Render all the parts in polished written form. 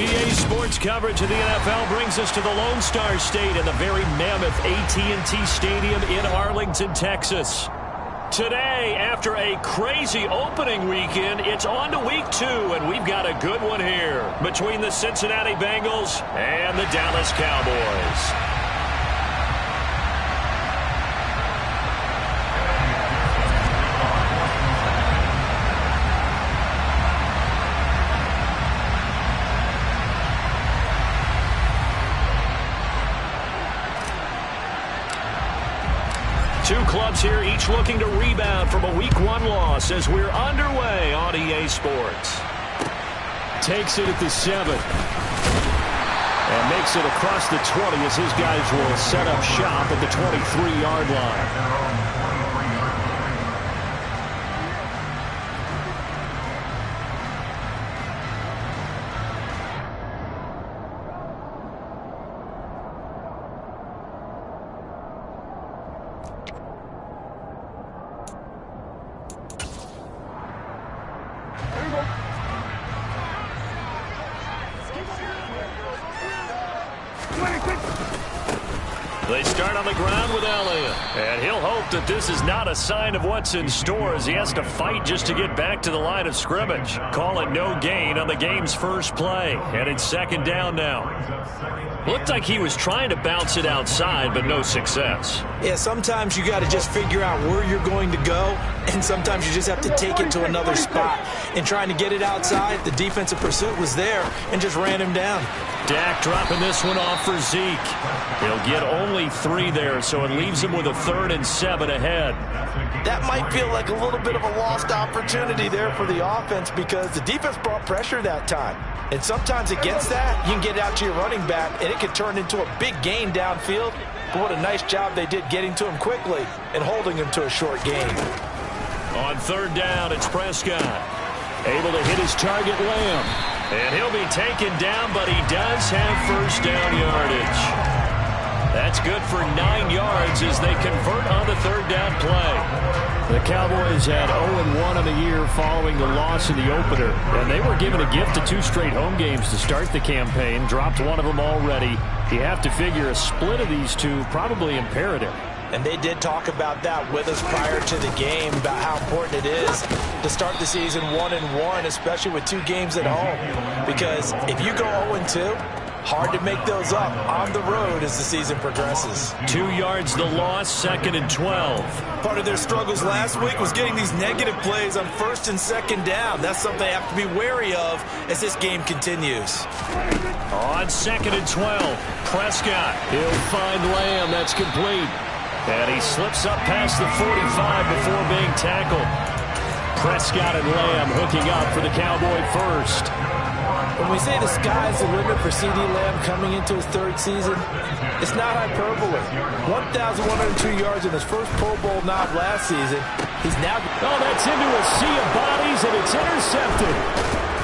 EA Sports coverage of the NFL brings us to the Lone Star State and the very mammoth AT&T Stadium in Arlington, Texas. Today, after a crazy opening weekend, it's on to week 2, and we've got a good one here between the Cincinnati Bengals and the Dallas Cowboys. Two clubs here, each looking to rebound from a Week 1 loss as we're underway on EA Sports. Takes it at the 7. And makes it across the 20 as his guys will set up shop at the 23-yard line. They start on the ground with Elliott, and he'll hope that this is not a sign of what's in store as he has to fight just to get back to the line of scrimmage. Call it no gain on the game's first play, and it's second down now. Looked like he was trying to bounce it outside, but no success. Yeah, sometimes you got to just figure out where you're going to go, and sometimes you just have to take it to another spot. And trying to get it outside, the defensive pursuit was there and just ran him down. Dak dropping this one off for Zeke. He'll get only 3 there, so it leaves him with a 3rd and 7 ahead. That might feel like a little bit of a lost opportunity there for the offense because the defense brought pressure that time. And sometimes against that, you can get out to your running back, and it can turn into a big gain downfield. But what a nice job they did getting to him quickly and holding him to a short gain. On 3rd down, it's Prescott. Able to hit his target, Lamb. And he'll be taken down, but he does have first down yardage. That's good for 9 yards as they convert on the 3rd down play. The Cowboys had 0-1 on the year following the loss in the opener. And they were given a gift of 2 straight home games to start the campaign. Dropped one of them already. You have to figure a split of these two probably imperative. And they did talk about that with us prior to the game, about how important it is to start the season 1-1, especially with 2 games at home. Because if you go 0-2, hard to make those up on the road as the season progresses. 2 yards the loss, 2nd and 12. Part of their struggles last week was getting these negative plays on 1st and 2nd down. That's something they have to be wary of as this game continues. On 2nd and 12, Prescott. He'll find Lamb. That's complete. And he slips up past the 45 before being tackled. Prescott and Lamb hooking up for the Cowboy first. When we say the sky's the limit for C.D. Lamb coming into his 3rd season, it's not hyperbole. 1,102 yards in his first Pro Bowl nod last season. He's now... Oh, that's into a sea of bodies, and it's intercepted.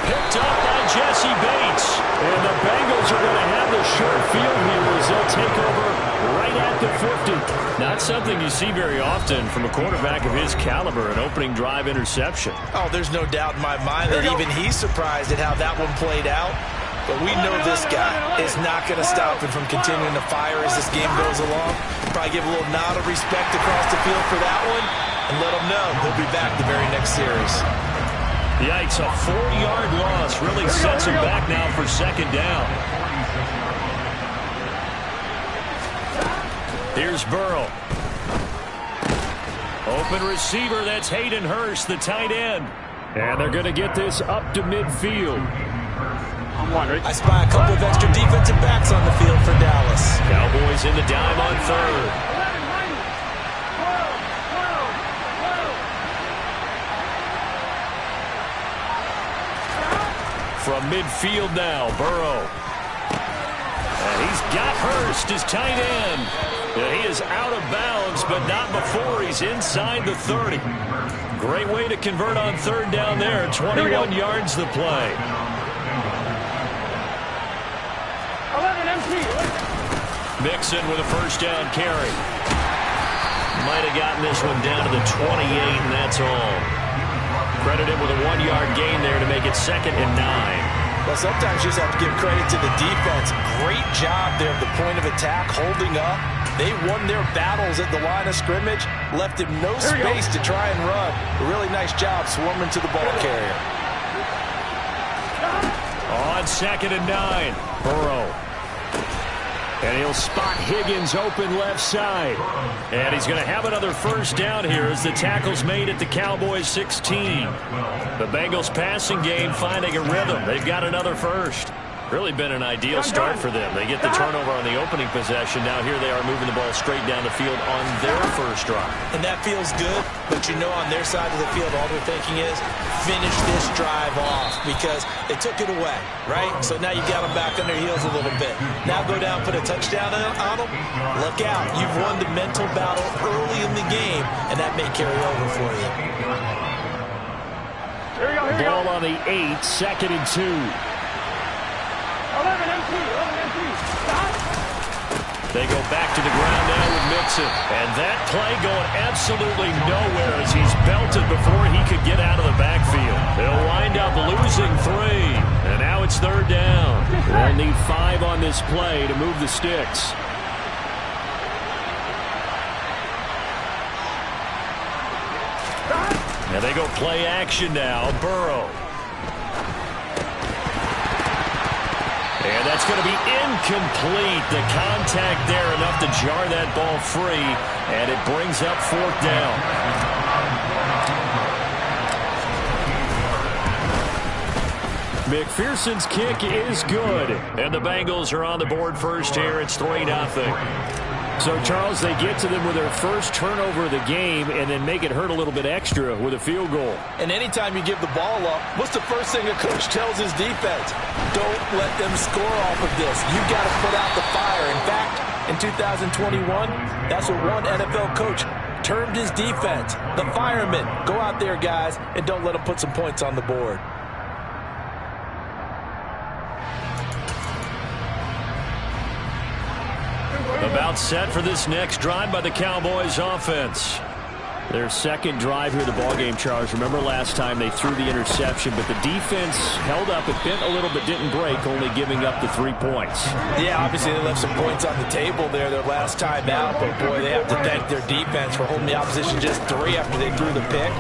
Picked up by Jesse Bates. And the Bengals are going to have the short field here as they'll take over right at the 50. Not something you see very often from a quarterback of his caliber, an opening drive interception. Oh, there's no doubt in my mind that even he's surprised at how that one played out. But we know this guy is not going to stop him from continuing to fire as this game goes along. Probably give a little nod of respect across the field for that one and let him know he'll be back the very next series. Yikes, a 4-yard loss really sets him back now for 2nd down. Here's Burrow. Open receiver, that's Hayden Hurst, the tight end. And they're going to get this up to midfield. I spy a couple of extra defensive backs on the field for Dallas. Cowboys in the dime on 3rd. From midfield now, Burrow. And he's got Hurst, his tight end. And he is out of bounds, but not before he's inside the 30. Great way to convert on 3rd down there. 21 yards the play. Mixon with a first down carry. Might have gotten this one down to the 28, and that's all. Credit him with a 1-yard gain there to make it 2nd and 9. Well, sometimes you just have to give credit to the defense. Great job there at the point of attack, holding up. They won their battles at the line of scrimmage, left him no space to try and run. A really nice job swarming to the ball carrier. On 2nd and 9, Burrow. And he'll spot Higgins open left side. And he's going to have another first down here as the tackle's made at the Cowboys 16. The Bengals passing game finding a rhythm. They've got another first. Really been an ideal start for them. They get the turnover on the opening possession. Now here they are moving the ball straight down the field on their first drive. And that feels good, but you know on their side of the field all they're thinking is finish this drive off because they took it away, right? So now you got them back on their heels a little bit. Now go down, put a touchdown on them. Look out. You've won the mental battle early in the game, and that may carry over for you. Ball on the 8, 2nd and 2. They go back to the ground now with Mixon. And that play going absolutely nowhere as he's belted before he could get out of the backfield. They'll wind up losing 3. And now it's 3rd down. They'll need 5 on this play to move the sticks. And they go play action now. Burrow. And that's going to be incomplete. The contact there enough to jar that ball free. And it brings up 4th down. McPherson's kick is good. And the Bengals are on the board first here. It's 3-0. So, Charles, they get to them with their first turnover of the game and then make it hurt a little bit extra with a field goal. And anytime you give the ball up, what's the first thing a coach tells his defense? Don't let them score off of this. You've got to put out the fire. In fact, in 2021, that's what one NFL coach termed his defense. The firemen. Go out there, guys, and don't let them put some points on the board. About set for this next drive by the Cowboys offense. Their second drive here of the ballgame, Charles. Remember last time they threw the interception, but the defense held up. It bent a little but didn't break, only giving up the 3 points. Yeah, obviously they left some points on the table there their last time out, but boy, they have to thank their defense for holding the opposition just 3 after they threw the pick.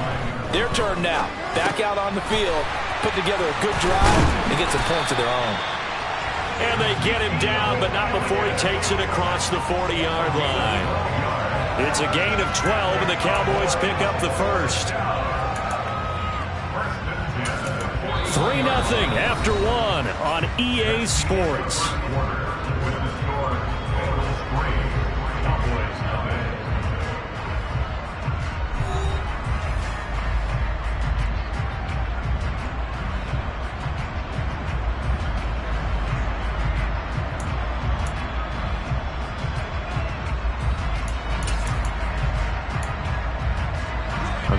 Their turn now. Back out on the field, put together a good drive, and get some points of their own. And they get him down, but not before he takes it across the 40-yard line. It's a gain of 12, and the Cowboys pick up the first. 3-0 after 1 on EA Sports.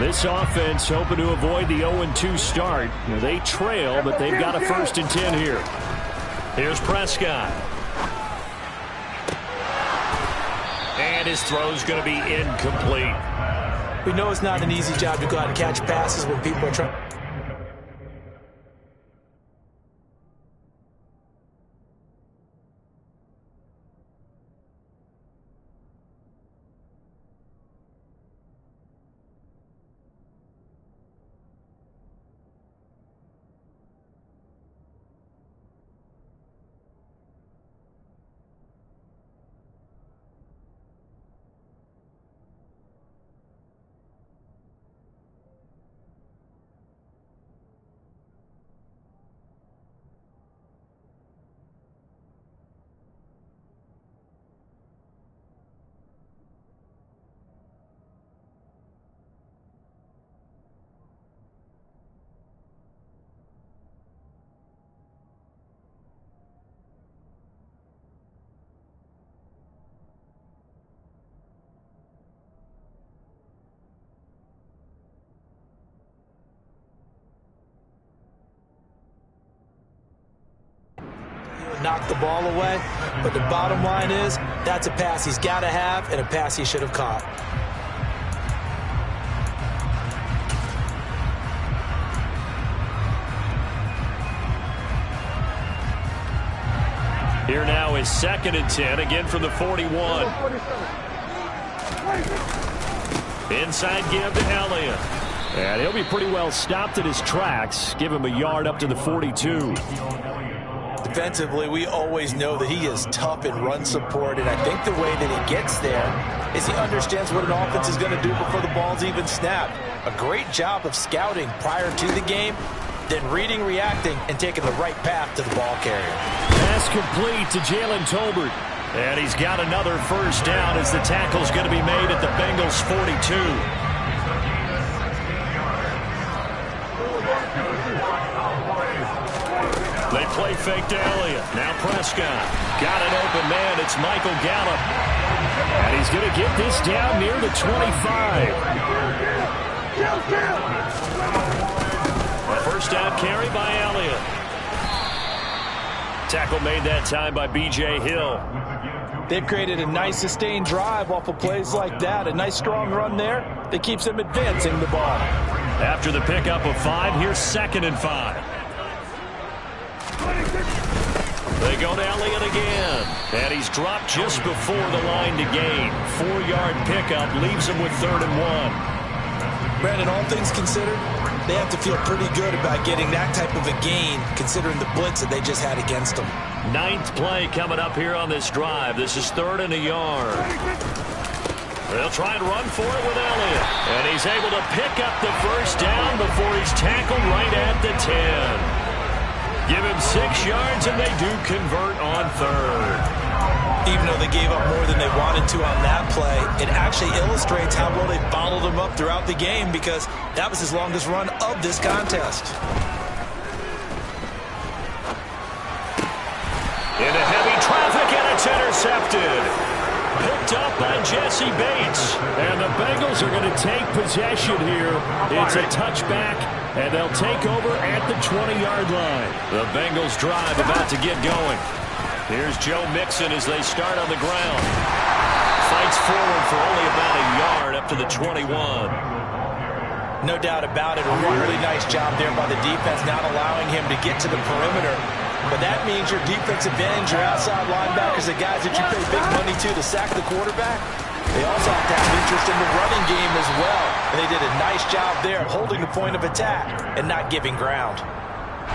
This offense hoping to avoid the 0-2 start. They trail, but they've got a 1st and 10 here. Here's Prescott. And his throw's going to be incomplete. We know it's not an easy job to go out and catch passes when people are trying. Knock the ball away, but the bottom line is that's a pass he's got to have and a pass he should have caught. Here now is 2nd and 10, again from the 41. Inside give to Elliott. And he'll be pretty well stopped at his tracks. Give him a yard up to the 42. Defensively, we always know that he is tough in run support, and I think the way that he gets there is he understands what an offense is going to do before the ball's even snapped. A great job of scouting prior to the game, then reading, reacting, and taking the right path to the ball carrier. Pass complete to Jalen Tolbert. And he's got another first down as the tackle's going to be made at the Bengals' 42. They play fake to Elliott. Now Prescott. Got an open man. It's Michael Gallup. And he's going to get this down near the 25. A first down carry by Elliott. Tackle made that time by B.J. Hill. They've created a nice sustained drive off of plays like that. A nice strong run there that keeps them advancing the ball. After the pickup of 5, here's 2nd and 5. They go to Elliott again. And he's dropped just before the line to gain. 4-yard pickup leaves him with 3rd and 1. Brandon, all things considered, they have to feel pretty good about getting that type of a gain considering the blitz that they just had against them. 9th play coming up here on this drive. This is 3rd and a yard. They'll try and run for it with Elliott. And he's able to pick up the first down before he's tackled right at the 10. Give him 6 yards, and they do convert on 3rd. Even though they gave up more than they wanted to on that play, it actually illustrates how well they followed him up throughout the game because that was his longest run of this contest. Into heavy traffic, and it's intercepted. Picked up by Jesse Bates. And the Bengals are going to take possession here. It's a touchback, and they'll take over at the 20-yard line. The Bengals drive about to get going. Here's Joe Mixon as they start on the ground. Fights forward for only about a yard up to the 21. No doubt about it. A really nice job there by the defense, not allowing him to get to the perimeter. But that means your defensive ends, your outside linebackers, the guys that you pay big money to sack the quarterback, they also have to have interest in the running game as well. And they did a nice job there holding the point of attack and not giving ground.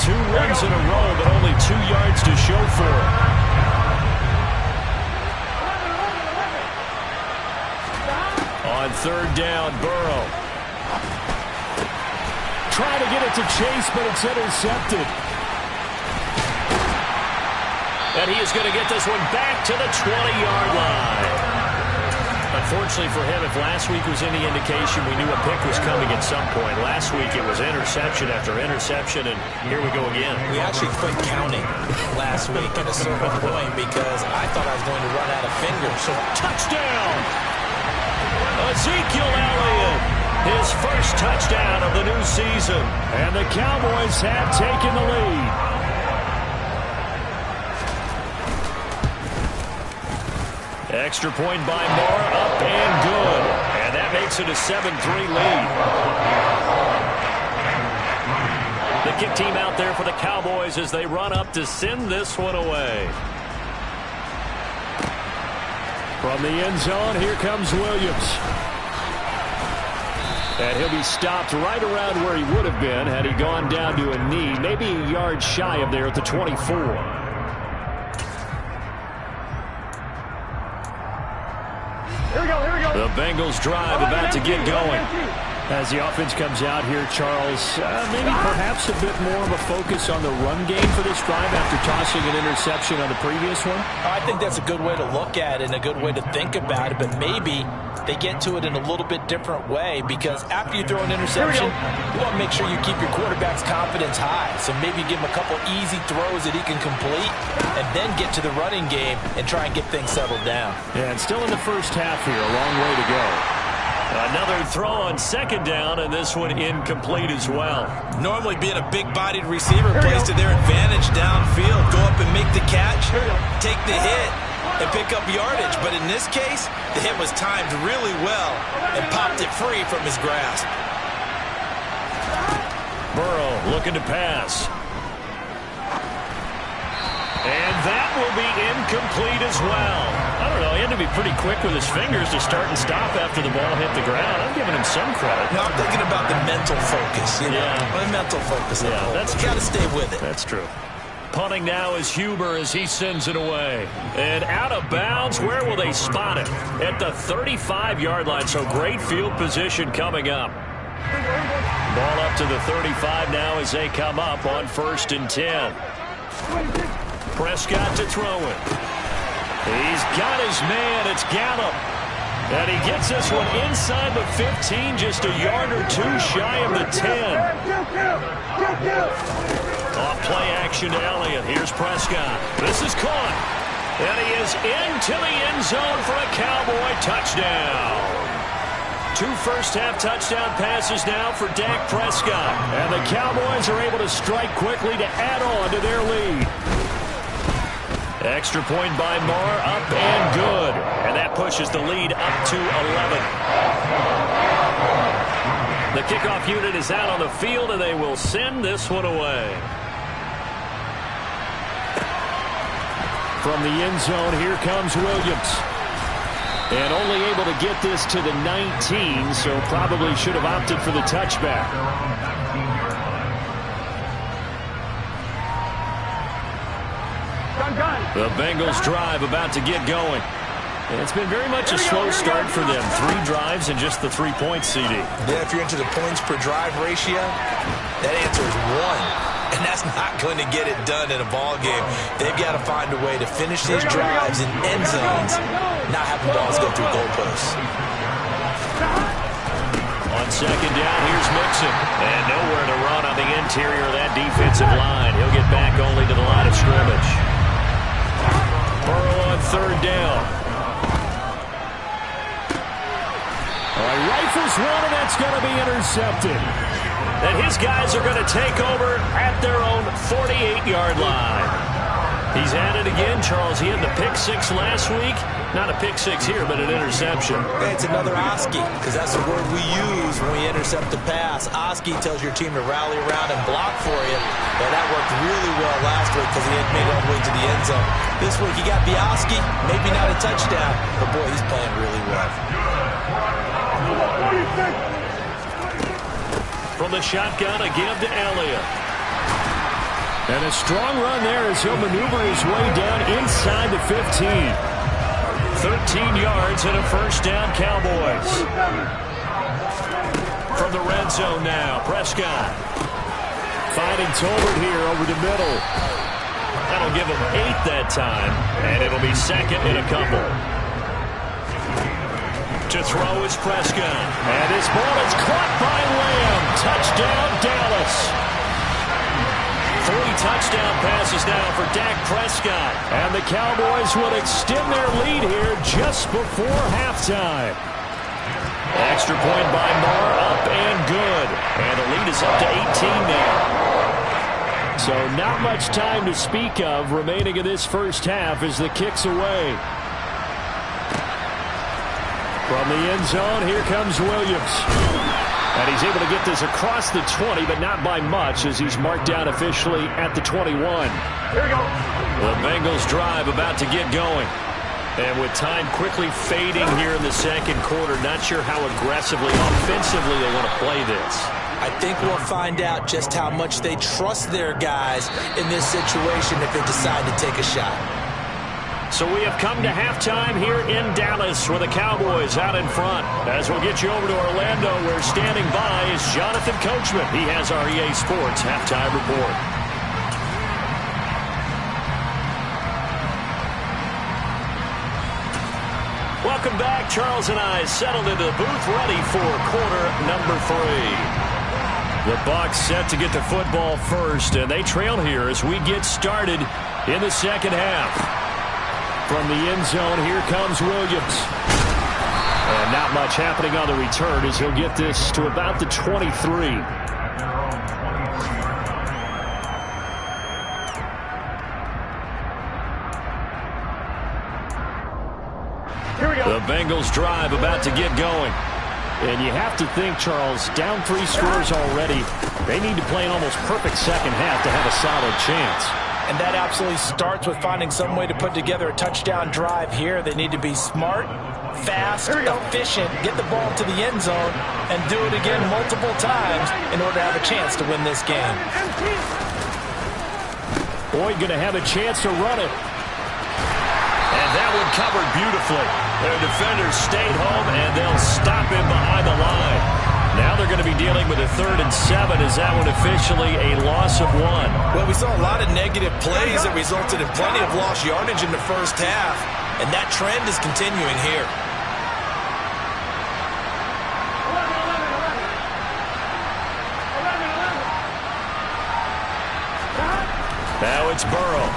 2 runs in a row, but only 2 yards to show for it. On 3rd down, Burrow. Trying to get it to Chase, but it's intercepted. And he is going to get this one back to the 20-yard line. Unfortunately for him, if last week was any indication, we knew a pick was coming at some point. Last week it was interception after interception, and here we go again. We actually quit counting last week at a certain point because I thought I was going to run out of fingers. So touchdown! Ezekiel Elliott, his first touchdown of the new season. And the Cowboys have taken the lead. Extra point by Moore, up and good. And that makes it a 7-3 lead. The kick team out there for the Cowboys as they run up to send this one away. From the end zone, here comes Williams. And he'll be stopped right around where he would have been had he gone down to a knee, maybe a yard shy of there at the 24. The Bengals drive about to get going. As the offense comes out here, Charles, maybe perhaps a bit more of a focus on the run game for this drive after tossing an interception on the previous one? I think that's a good way to look at it and a good way to think about it, but maybe they get to it in a little bit different way because after you throw an interception, you want to make sure you keep your quarterback's confidence high. So maybe give him a couple easy throws that he can complete and then get to the running game and try and get things settled down. Yeah, and still in the first half here, a long way to go. Another throw on 2nd down, and this one incomplete as well. Normally being a big-bodied receiver plays to their advantage downfield. Go up and make the catch, take the hit, and pick up yardage. But in this case, the hit was timed really well and popped it free from his grasp. Burrow looking to pass. And that will be incomplete as well. I don't know, he had to be pretty quick with his fingers to start and stop after the ball hit the ground. I'm giving him some credit. No, I'm thinking about the mental focus. You know? The mental focus. Yeah, that's true. You got to stay with it. That's true. Punting now is Huber as he sends it away. And out of bounds, where will they spot it? At the 35-yard line, so great field position coming up. Ball up to the 35 now as they come up on 1st and 10. Prescott to throw it. He's got his man. It's Gallup. And he gets this one inside the 15, just a yard or two shy of the 10. Off play action to Elliott. Here's Prescott. This is caught. And he is into the end zone for a Cowboy touchdown. 2 first-half touchdown passes now for Dak Prescott. And the Cowboys are able to strike quickly to add on to their lead. Extra point by Moore, up and good. And that pushes the lead up to 11. The kickoff unit is out on the field, and they will send this one away. From the end zone, here comes Williams. And only able to get this to the 19, so probably should have opted for the touchback. The Bengals drive about to get going. And it's been very much a slow start for them. 3 drives and just the 3 points, CD. Yeah, if you're into the points per drive ratio, that answer is 1. And that's not going to get it done in a ball game. They've got to find a way to finish these drives in end zones, not having balls go through goalposts. On 2nd down, here's Mixon. And nowhere to run on the interior of that defensive line. He'll get back only to the line of scrimmage. Burrow on 3rd down. All right, rifles one, and that's going to be intercepted. And his guys are going to take over at their own 48-yard line. He's at it again, Charles. He had the pick 6 last week. Not a pick 6 here, but an interception. Hey, it's another Oski, because that's the word we use when we intercept the pass. Oski tells your team to rally around and block for you. But that worked really well last week because he had made it all the way to the end zone. This week he got Oski, maybe not a touchdown, but boy, he's playing really well. From the shotgun, a give to Elliott. And a strong run there as he'll maneuver his way down inside the 15. 13 yards and a 1st down, Cowboys. From the red zone now, Prescott. Finding Tolbert here over the middle. That'll give him 8 that time, and it'll be 2nd and a couple. To throw is Prescott. And his ball is caught by Lamb. Touchdown, Dallas. 3 touchdown passes now for Dak Prescott. And the Cowboys will extend their lead here just before halftime. Extra point by Moore, up and good. And the lead is up to 18 now. So not much time to speak of remaining in this first half as the kick's away. From the end zone, here comes Williams. And he's able to get this across the 20, but not by much as he's marked down officially at the 21. Here we go. The Bengals drive about to get going. And with time quickly fading here in the 2nd quarter, not sure how aggressively, offensively they want to play this. I think we'll find out just how much they trust their guys in this situation if they decide to take a shot. So we have come to halftime here in Dallas with the Cowboys out in front. As we'll get you over to Orlando, where standing by is Jonathan Coachman. He has our EA Sports halftime report. Welcome back. Charles and I settled into the booth ready for quarter number 3. The Bucs set to get the football first, and they trail here as we get started in the 2nd half. From the end zone, here comes Williams. And not much happening on the return as he'll get this to about the 23. Here we go. The Bengals drive about to get going. And you have to think, Charles, down 3 scores already. They need to play an almost perfect second half to have a solid chance. And that absolutely starts with finding some way to put together a touchdown drive here. They need to be smart, fast, efficient, get the ball to the end zone, and do it again multiple times in order to have a chance to win this game. Boyd going to have a chance to run it. And that one covered beautifully. Their defenders stayed home, and they'll stop him behind the line. Now they're going to be dealing with a 3rd and 7. Is that one officially a loss of 1? Well, we saw a lot of negative plays that resulted in plenty of lost yardage in the first half, and that trend is continuing here. Now it's Burrow.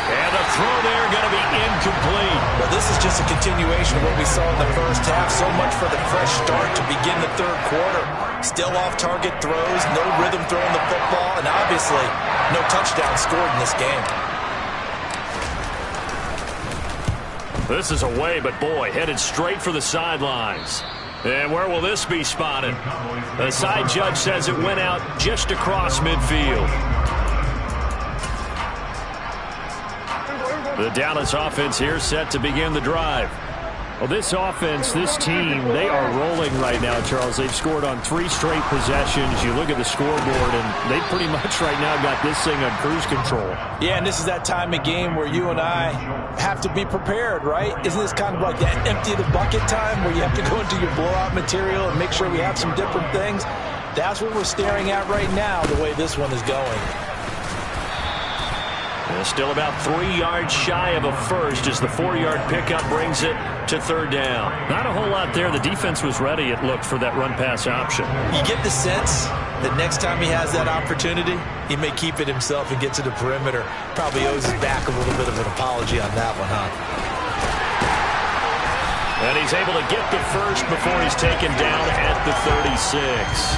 And the throw there going to be incomplete. Well, this is just a continuation of what we saw in the first half. So much for the fresh start to begin the third quarter. Still off-target throws, no rhythm throwing the football, and obviously no touchdown scored in this game. This is away, but boy, headed straight for the sidelines. And where will this be spotted? The side judge says it went out just across midfield. The Dallas offense here set to begin the drive. Well, this offense, this team, they are rolling right now, Charles. They've scored on 3 straight possessions. You look at the scoreboard, and they pretty much right now got this thing on cruise control. Yeah, and this is that time of game where you and I have to be prepared, right? Isn't this kind of like that empty the bucket time where you have to go into your blowout material and make sure we have some different things? That's what we're staring at right now, the way this one is going. Still about 3 yards shy of a first as the 4-yard pickup brings it to 3rd down. Not a whole lot there. The defense was ready, it looked, for that run-pass option. You get the sense that next time he has that opportunity, he may keep it himself and get to the perimeter. Probably owes his back a little bit of an apology on that one, huh? And he's able to get the first before he's taken down at the 36.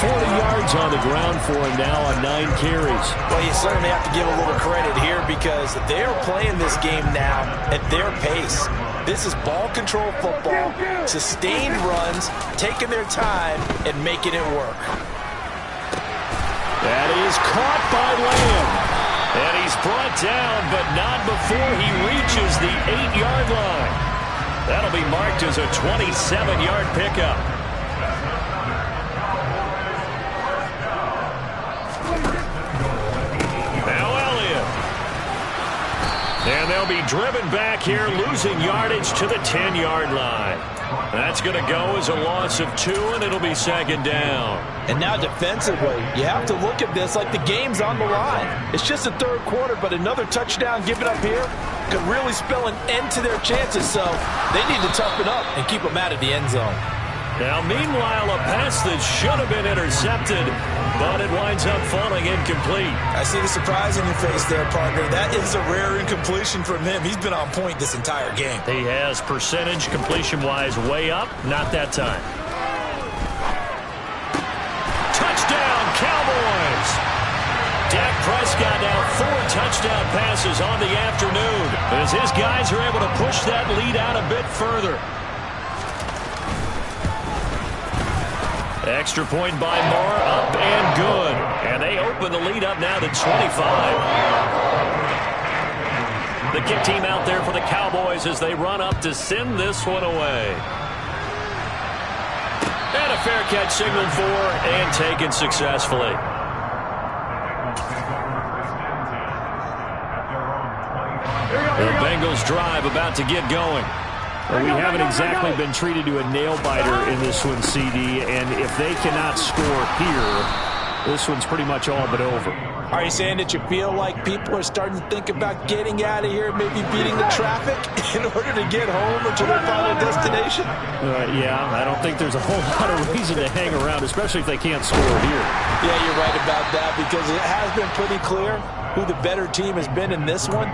40 yards on the ground for him now on 9 carries. Well, you certainly have to give a little credit here because they're playing this game now at their pace. This is ball control football, sustained runs, taking their time and making it work. That is caught by Lamb. And he's brought down, but not before he reaches the 8-yard line. That'll be marked as a 27-yard pickup. And they'll be driven back here, losing yardage to the 10-yard line. That's going to go as a loss of 2, and it'll be 2nd down. And now defensively, you have to look at this like the game's on the line. It's just the 3rd quarter, but another touchdown given up here could really spell an end to their chances, so they need to toughen up and keep them out of the end zone. Now, meanwhile, a pass that should have been intercepted, but it winds up falling incomplete. I see the surprise in your face there, partner. That is a rare incompletion from him. He's been on point this entire game. He has percentage completion-wise way up. Not that time. Touchdown, Cowboys! Dak Prescott now 4 touchdown passes on the afternoon as his guys are able to push that lead out a bit further. Extra point by Moore, up and good. And they open the lead up now to 25. The kick team out there for the Cowboys as they run up to send this one away. And a fair catch signaled for and taken successfully. The Bengals drive about to get going. Well, we haven't exactly been treated to a nail-biter in this one, CD, and if they cannot score here, this one's pretty much all but over. Are you saying that you feel like people are starting to think about getting out of here, maybe beating the traffic in order to get home or to their final destination? Yeah, I don't think there's a whole lot of reason to hang around, especially if they can't score here. Yeah, you're right about that because it has been pretty clear who the better team has been in this one.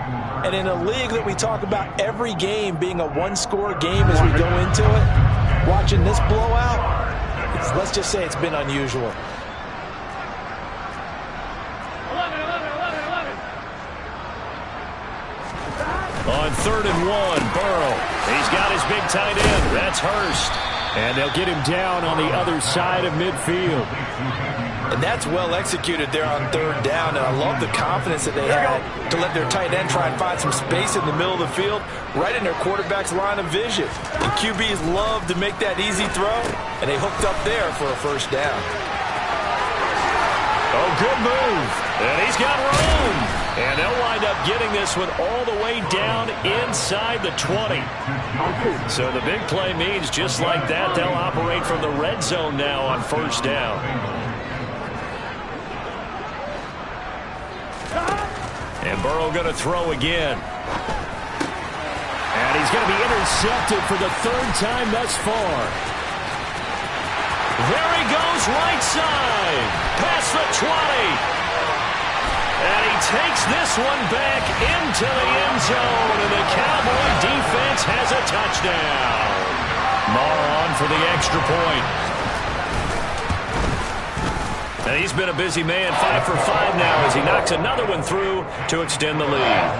And in a league that we talk about every game being a one-score game as we go into it, watching this blowout, let's just say it's been unusual. On 3rd and 1, Burrow. He's got his big tight end. That's Hurst. And they'll get him down on the other side of midfield. And that's well executed there on third down. And I love the confidence that they had to let their tight end try and find some space in the middle of the field, right in their quarterback's line of vision. And QBs love to make that easy throw, and they hooked up there for a first down. Oh, good move. And he's got room. And they'll wind up getting this one all the way down inside the 20. So the big play means just like that, they'll operate from the red zone now on first down. And Burrow going to throw again. And he's going to be intercepted for the third time thus far. There he goes, right side. Past the 20. And he takes this one back into the end zone. And the Cowboy defense has a touchdown. Maher on for the extra point. And he's been a busy man, 5 for 5 now as he knocks another one through to extend the lead.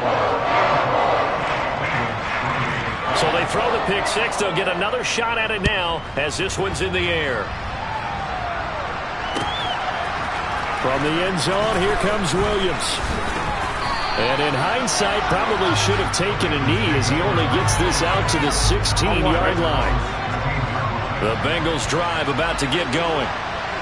So they throw the pick six. They'll get another shot at it now as this one's in the air. From the end zone, here comes Williams. And in hindsight, probably should have taken a knee as he only gets this out to the 16-yard line. The Bengals drive about to get going.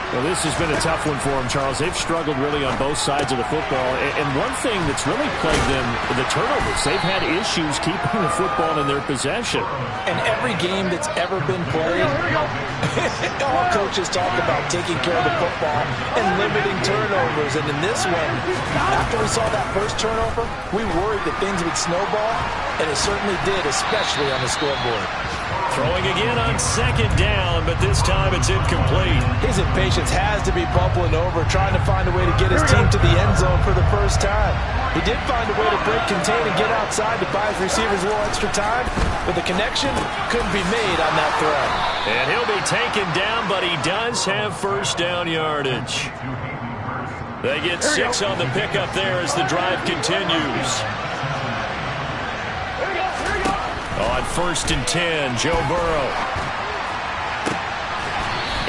Well, this has been a tough one for them, Charles. They've struggled really on both sides of the football. And one thing that's really plagued them, the turnovers. They've had issues keeping the football in their possession. And every game that's ever been played, all coaches talk about taking care of the football and limiting turnovers. And in this one, after we saw that first turnover, we worried that things would snowball, and it certainly did, especially on the scoreboard. Throwing again on second down, but this time it's incomplete. His impatience has to be bubbling over, trying to find a way to get his team to the end zone for the first time. He did find a way to break, contain, and get outside to buy his receivers a little extra time, but the connection couldn't be made on that throw. And he'll be taken down, but he does have first down yardage. They get 6 on the pickup there as the drive continues. On 1st and 10, Joe Burrow.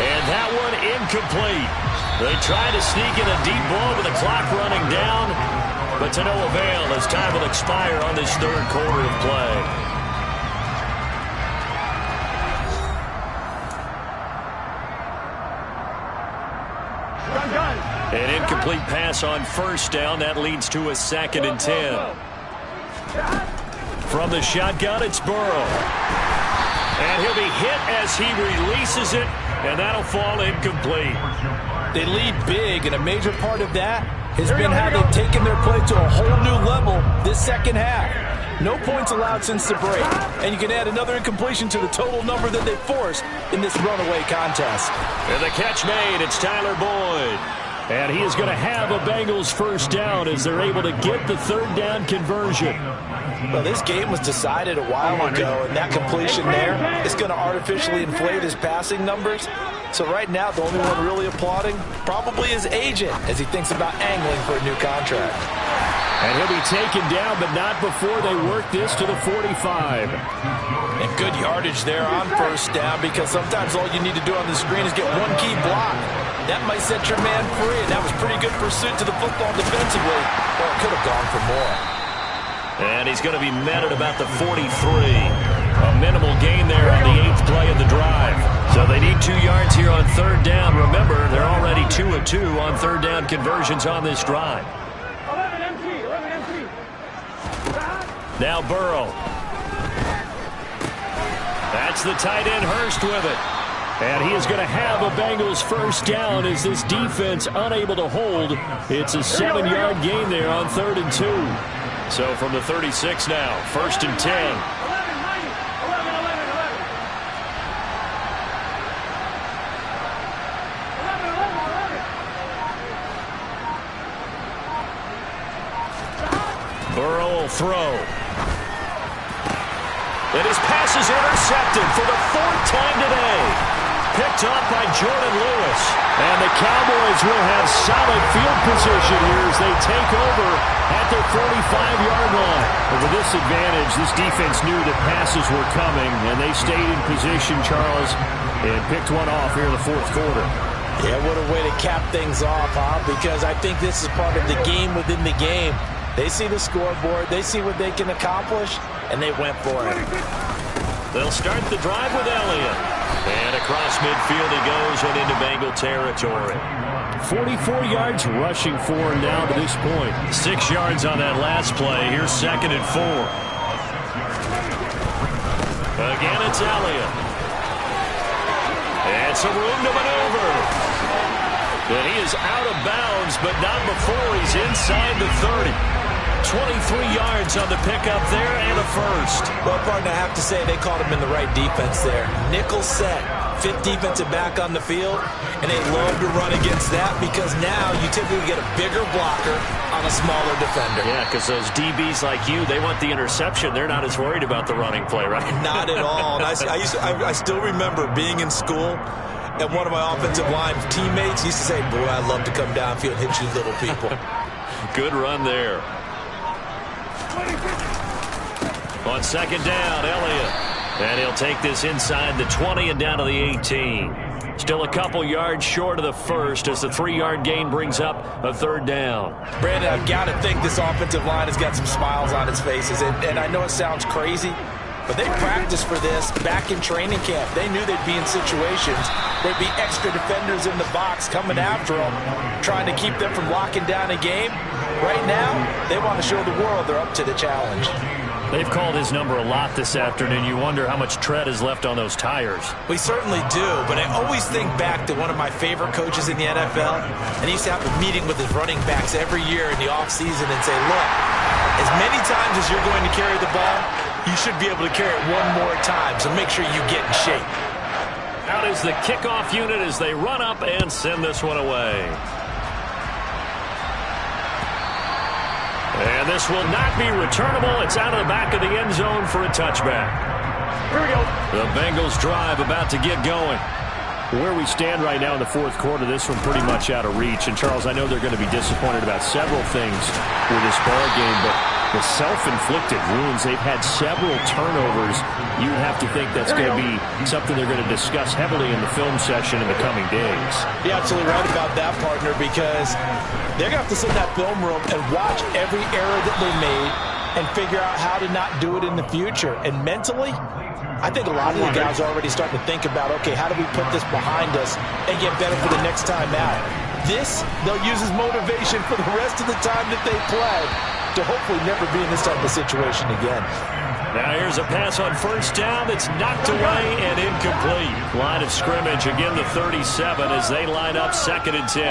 And that one incomplete. They try to sneak in a deep ball with the clock running down, but to no avail as time will expire on this third quarter of play. An incomplete pass on first down. That leads to a 2nd and 10. From the shotgun, it's Burrow. And he'll be hit as he releases it, and that'll fall incomplete. They lead big, and a major part of that has been how they've taken their play to a whole new level this second half. No points allowed since the break, and you can add another incompletion to the total number that they forced in this runaway contest. And the catch made, it's Tyler Boyd. And he is going to have a Bengals first down as they're able to get the third down conversion. Well, this game was decided a while ago, and that completion there is going to artificially inflate his passing numbers. So right now, the only one really applauding probably his agent as he thinks about angling for a new contract. And he'll be taken down, but not before they work this to the 45. And good yardage there on first down, because sometimes all you need to do on the screen is get one key block. That might set your man free, and that was pretty good pursuit to the football defensively. Or it could have gone for more. And he's going to be met at about the 43. A minimal gain there on the 8th play of the drive. So they need 2 yards here on third down. Remember, they're already 2 of 2 on third down conversions on this drive. Now Burrow. That's the tight end Hurst with it. And he is going to have a Bengals first down as this defense unable to hold. It's a 7-yard gain there on 3rd and 2. So from the 36 now, 1st and 10. Burrow will throw. And his pass is intercepted for the 4th time today. picked off by Jordan Lewis. And the Cowboys will have solid field position here as they take over at their 45-yard line. But with this advantage, this defense knew that passes were coming, and they stayed in position, Charles, and picked one off here in the fourth quarter. Yeah, what a way to cap things off, huh? Because I think this is part of the game within the game. They see the scoreboard, they see what they can accomplish, and they went for it. They'll start the drive with Elliott. And across midfield he goes and into Bengal territory. 44 yards rushing for him now to this point. 6 yards on that last play. Here's 2nd and 4. Again, it's Elliott. And some room to maneuver. And he is out of bounds, but not before he's inside the 30. 23 yards on the pickup there and a first. Well, partner, I have to say they called him in the right defense there. Nickel set, 5th defensive back on the field, and they love to run against that because now you typically get a bigger blocker on a smaller defender. Yeah, because those DBs like you, they want the interception. They're not as worried about the running play, right? Not at all. And I still remember being in school, and one of my offensive line teammates used to say, boy, I'd love to come downfield and hit you little people. Good run there. On 2nd down, Elliott. And he'll take this inside the 20 and down to the 18. Still a couple yards short of the first as the 3-yard gain brings up a 3rd down. Brandon, I've got to think this offensive line has got some smiles on its faces. And I know it sounds crazy, but they practiced for this back in training camp. They knew they'd be in situations where there'd be extra defenders in the box coming after them, trying to keep them from locking down a game. Right now, they want to show the world they're up to the challenge. They've called his number a lot this afternoon. You wonder how much tread is left on those tires. We certainly do, but I always think back to one of my favorite coaches in the NFL, and he used to have a meeting with his running backs every year in the offseason and say, look, as many times as you're going to carry the ball, you should be able to carry it one more time, so make sure you get in shape. Out is the kickoff unit as they run up and send this one away. And this will not be returnable. It's out of the back of the end zone for a touchback. Here we go. The Bengals drive about to get going. Where we stand right now in the fourth quarter, this one pretty much out of reach. And, Charles, I know they're going to be disappointed about several things with this ball game, but the self-inflicted wounds, they've had several turnovers. You would have to think that's going to be something they're going to discuss heavily in the film session in the coming days. You're absolutely right about that, partner, because they're going to have to sit in that film room and watch every error that they made and figure out how to not do it in the future. And mentally, I think a lot of the guys are already starting to think about, okay, how do we put this behind us and get better for the next time out? This, they'll use as motivation for the rest of the time that they play to hopefully never be in this type of situation again. Now here's a pass on 1st down that's knocked away and incomplete. Line of scrimmage, again the 37 as they line up 2nd and 10.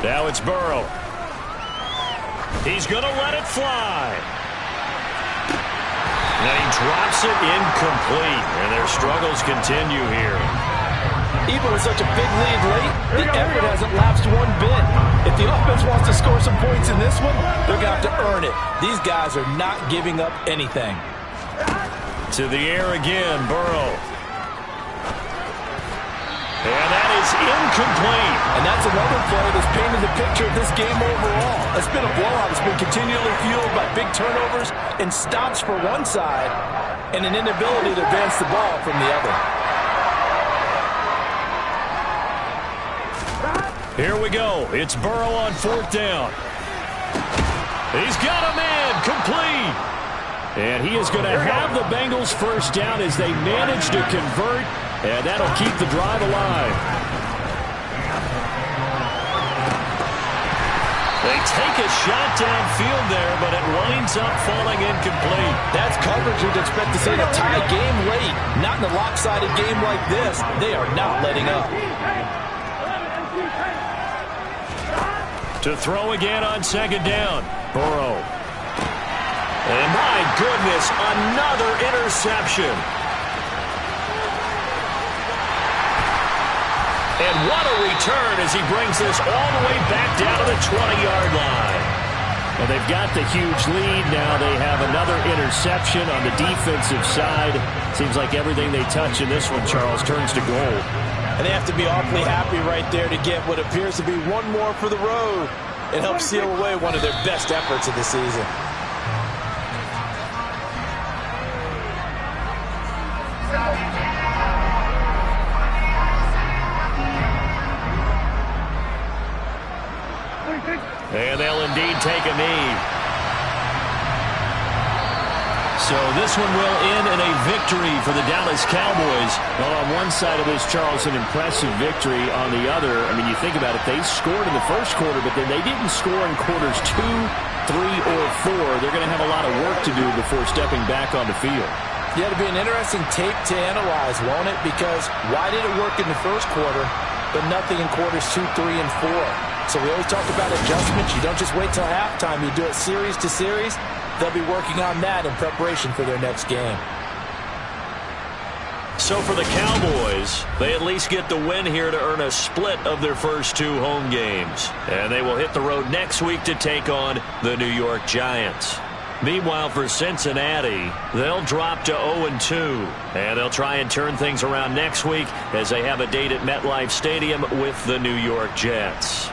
Now it's Burrow. He's going to let it fly. Now he drops it incomplete, and their struggles continue here. Even with such a big lead late, the effort hasn't lapsed one bit. If the offense wants to score some points in this one, they're going to have to earn it. These guys are not giving up anything. To the air again, Burrow. And that is incomplete. And that's another play that's painted the picture of this game overall. It's been a blowout. It's been continually fueled by big turnovers and stops for one side and an inability to advance the ball from the other. Here we go. It's Burrow on 4th down. He's got a man complete. And he is going to have the Bengals 1st down as they manage to convert, and that'll keep the drive alive. They take a shot downfield there, but it winds up falling incomplete. That's coverage you'd expect to see in a tie game late. Not in a lopsided game like this. They are not letting up. To throw again on 2nd down. Burrow. And my goodness, another interception. And what a return as he brings this all the way back down to the 20-yard line. Well, they've got the huge lead. Now they have another interception on the defensive side. Seems like everything they touch in this one, Charles, turns to gold. And they have to be awfully happy right there to get what appears to be one more for the road. It helps seal away one of their best efforts of the season. And they'll indeed take a knee. So this one will end in a victory for the Dallas Cowboys. Well, on one side of this, Charles, an impressive victory. On the other, I mean, you think about it, they scored in the first quarter, but then they didn't score in quarters 2, 3, or 4. They're going to have a lot of work to do before stepping back on the field. Yeah, it'll be an interesting tape to analyze, won't it? Because why did it work in the first quarter, but nothing in quarters 2, 3, and 4? So we always talk about adjustments. You don't just wait till halftime. You do it series to series. They'll be working on that in preparation for their next game. So for the Cowboys, they at least get the win here to earn a split of their first 2 home games. And they will hit the road next week to take on the New York Giants. Meanwhile, for Cincinnati, they'll drop to 0-2. And they'll try and turn things around next week as they have a date at MetLife Stadium with the New York Jets.